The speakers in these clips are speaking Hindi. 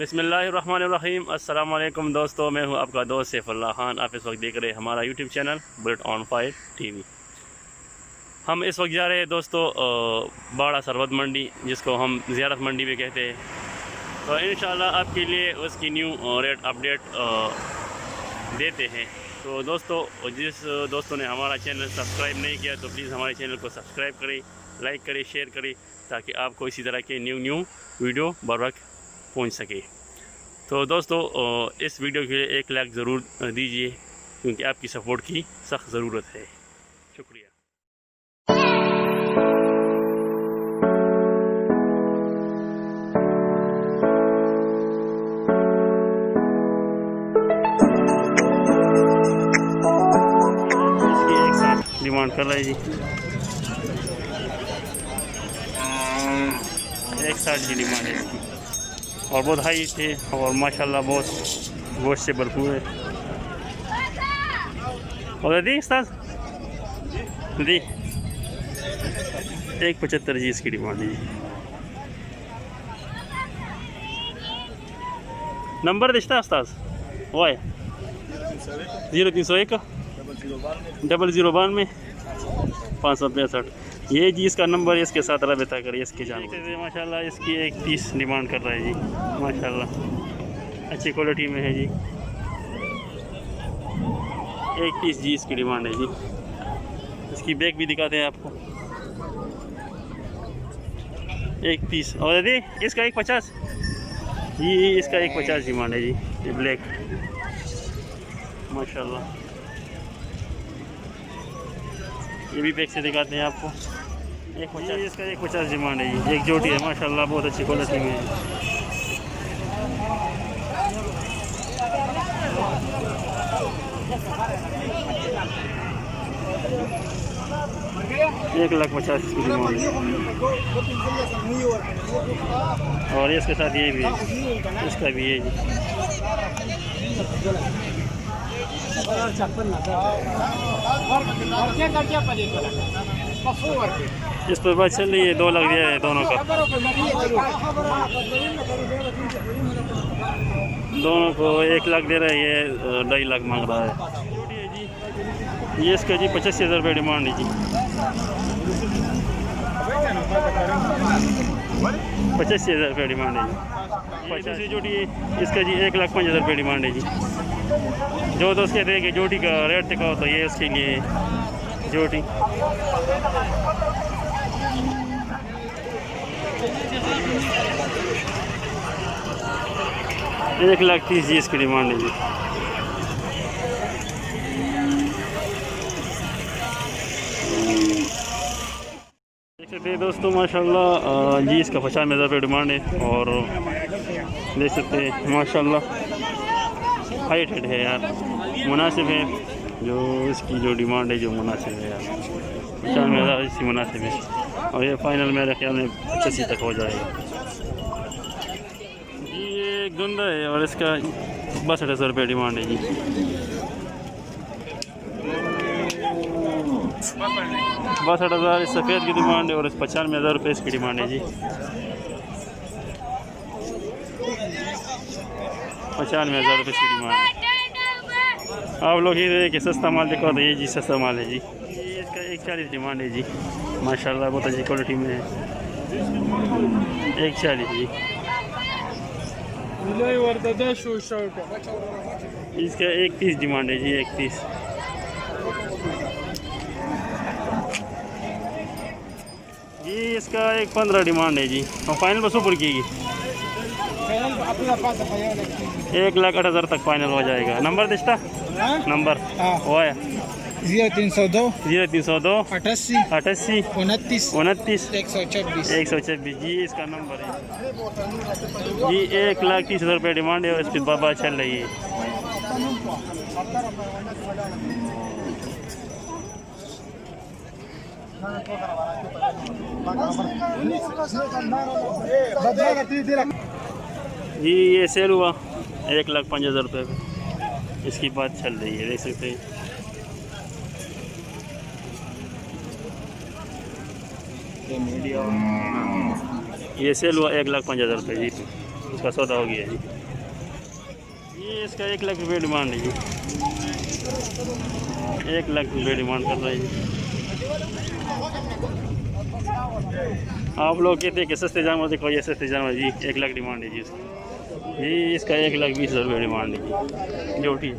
बिस्मिल्लाहिर्रहमानिर्रहीम। अस्सलाम वालेकुम दोस्तों, मैं हूं आपका दोस्त सैफुल्लाह खान। आप इस वक्त देख रहे हैं हमारा YouTube channel bullet on fire TV. हम इस वक्त जा रहे हैं दोस्तों बाड़ा सरबत मंडी, जिसको हम ज़ियारत मंडी भी कहते हैं। तो इंशाल्लाह आपके लिए उसकी न्यू रेट अपडेट देते हैं। तो दोस्तों, जिस दोस्तों ने हमारा चैनल सब्सक्राइब नहीं किया तो प्लीज़ हमारे चैनल को सब्सक्राइब करें, लाइक करें, शेयर करें, ताकि आपको इसी तरह के न्यू वीडियो बर वक्त पहुँच सके। तो दोस्तों, इस वीडियो के लिए 1 लाख ज़रूर दीजिए, क्योंकि आपकी सपोर्ट की सख्त ज़रूरत है। शुक्रिया। डिमांड कर रहा है जी 160 की डिमांड है इसकी, और बहुत हाई थे और माशाल्लाह बहुत गोश्त से भरपूर है। और दी उस्ताद दी 175 जी इसकी डिमांड है जी। नंबर दिखता है उस्ताद, वो है 0301 0092 565। ये जी इसका नंबर है, इसके साथ रब्ता करिए। इसके जानवर माशाल्लाह इसकी 1 पीस डिमांड कर रहा है जी। माशाल्लाह अच्छी क्वालिटी में है जी। 1 पीस जी इसकी डिमांड है जी। इसकी बैग भी दिखाते हैं आपको। 1 पीस। और दीदी इसका 150 जी, इसका 150 डिमांड है जी। ये ब्लैक माशाल्लाह, ये भी बैग से दिखाते हैं आपको। 150 इसका 150 डिमांड है जी। एक जोटी है माशाल्लाह, बहुत अच्छी क्वालिटी में है। एक 1,50,000 की डिमांड है। और इसके साथ ये भी है, इसका भी है जी। इस पर बात चल रही है, 2 लाख दिया है दोनों का। दोनों को 1 लाख दे रहा है, ये 2.5 लाख मांग रहा है। ये इसका जी 85,000 रुपये डिमांड है जी। 85,000 रुपये डिमांड है जी। 50 जोटी है इसका जी 1,05,000 रुपये डिमांड है जी। जो दोस्त कहते हैं कि जोटी का रेट दिखाओ, तो ये उसके लिए जोटी 1,30,000 जी इसकी डिमांड है जी। देख सकते हैं दोस्तों माशाल्लाह जी, इसका 95,000 रुपये डिमांड है। और देख सकते हैं माशाल्लाह हाइट है यार, मुनासिब है। जो इसकी जो डिमांड है जो मुनासिब है यार, 95,000 इसकी मुनासिब है। और ये फाइनल मेरे ख्याल में 85 तक हो जाएगा जी। ये गुंदा है और इसका 62,000 रुपये डिमांड है जी। 62,000 इस सफ़ेद की डिमांड है, और इस 95,000 रुपये इसकी डिमांड है जी। 95,000 रुपये इसकी डिमांड है। आप लोग ये कि सस्ता माल देखो, तो ये जी सस्ता माल है जी। ये इसका 140 डिमांड है जी। माशाल्लाह बहुत अच्छी क्वालिटी में है। 140 जी। इसका 1 पीस डिमांड है जी। 1 पीस जी। इसका 115 डिमांड है जी। और फाइनल बस ऊपर की 1,08,000 तक फाइनल हो जाएगा। नंबर दिखता नंबर वो है 0302 88 29 124 जी। इसका नंबर है जी। 1,30,000 रुपये डिमांड है, और इस पर बाबा चल रही है। जी ये सेल हुआ 1,05,000 रुपये में। इसकी बात चल रही है, देख सकते हैं। ये सेल हुआ 1,05,000 रुपये जी। इसका सौदा हो गया जी। ये इसका 1 लाख रुपये डिमांड है जी, 1 लाख रुपये डिमांड कर रहे हैं जी। आप लोग कहते हैं कि सस्ते जानवर देखो, ये सस्ते जानवर जी, 1 लाख डिमांड है जी इसकी जी। इसका 1,20,000 रुपये डिमांड है जी, जोटी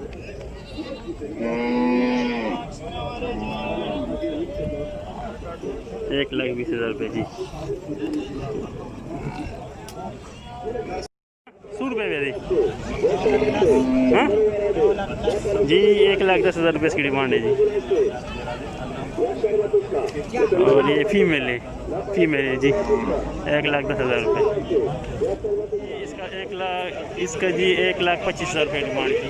1,20,000 रुपये जी। 100 रुपये दी हाँ जी, 1,10,000 रुपये इसकी डिमांड है जी। और ये फीमेल है जी, 1,10,000 रुपये। इसका 1 लाख, इसका जी 1,25,000 रुपये डिमांड की।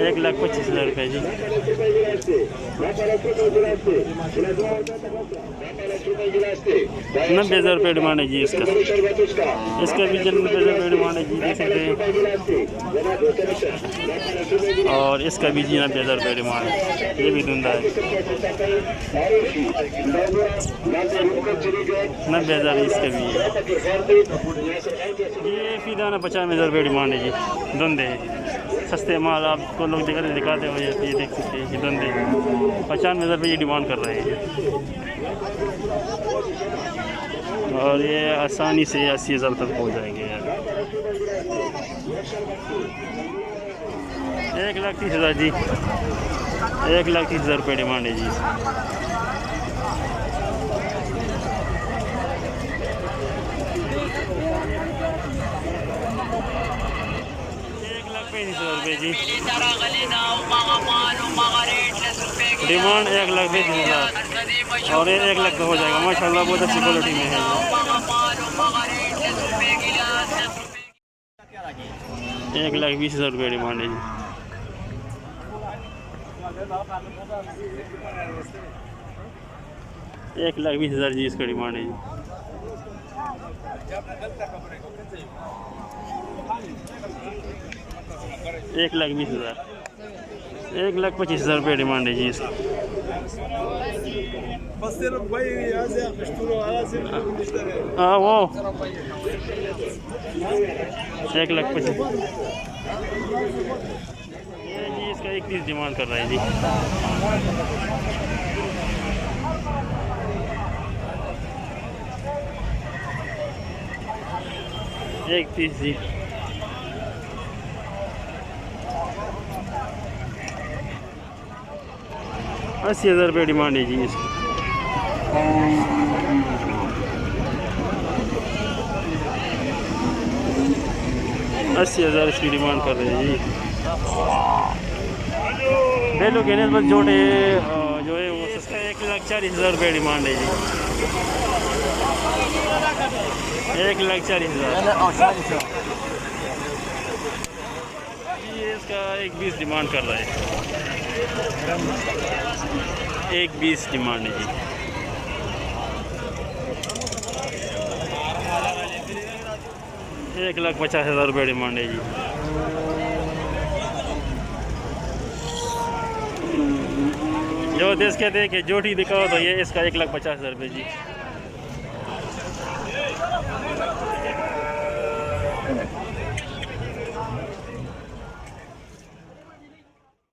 1,25,000 रुपये जी। 90,000 रुपये डिमांड है जी इसका भी 90,000 रुपये डिमांड है जी, देख सकते हैं। और इसका भी जी 90,000 रुपये डिमांड है, ये भी धुंधा है। 90,000 इसका भी है। ये फीदाना 95,000 रुपये डिमांड है जी, धुंधे है। सस्ते माल आपको लोग दिखाते हो, ये देख सकते हैं कि धुंधे 95,000 रुपये ये डिमांड कर रहे हैं। और ये आसानी से 80,000 तक पहुँच जाएंगे यार। 1,30,000 जी, 1,30,000 रुपये डिमांड है जी। 1,35,000 रुपये जी डिमांड, 1,35,000। और ये 1 लाख तो हो जाएगा माशाल्लाह, बहुत अच्छी क्वालिटी में है। 1,20,000 रुपये डिमांड है जी। 1,20,000 जी इसका डिमांड है जी। 1,20,000, 1,25,000 रुपये डिमांड है जी इसकी। हाँ वो 1,25,000 ये जी इसका 31 डिमांड कर रहा है जी। 31 जी। 80,000 रुपये डिमांड है जी इसकी। 80,000 इसकी डिमांड कर रहे हैं जी। बैलों के नस्बत जोड़े जो है वो सस्ता 1,40,000 रुपये डिमांड है जी। 1,40,000 ये इसका 1,20 डिमांड कर रहा है। 1,20 डिमांड है जी। 1,50,000 रुपये डिमांड है जी। जो देश कहते हैं कि जोटी दिखाओ तो ये इसका 1,50,000 रुपये जी।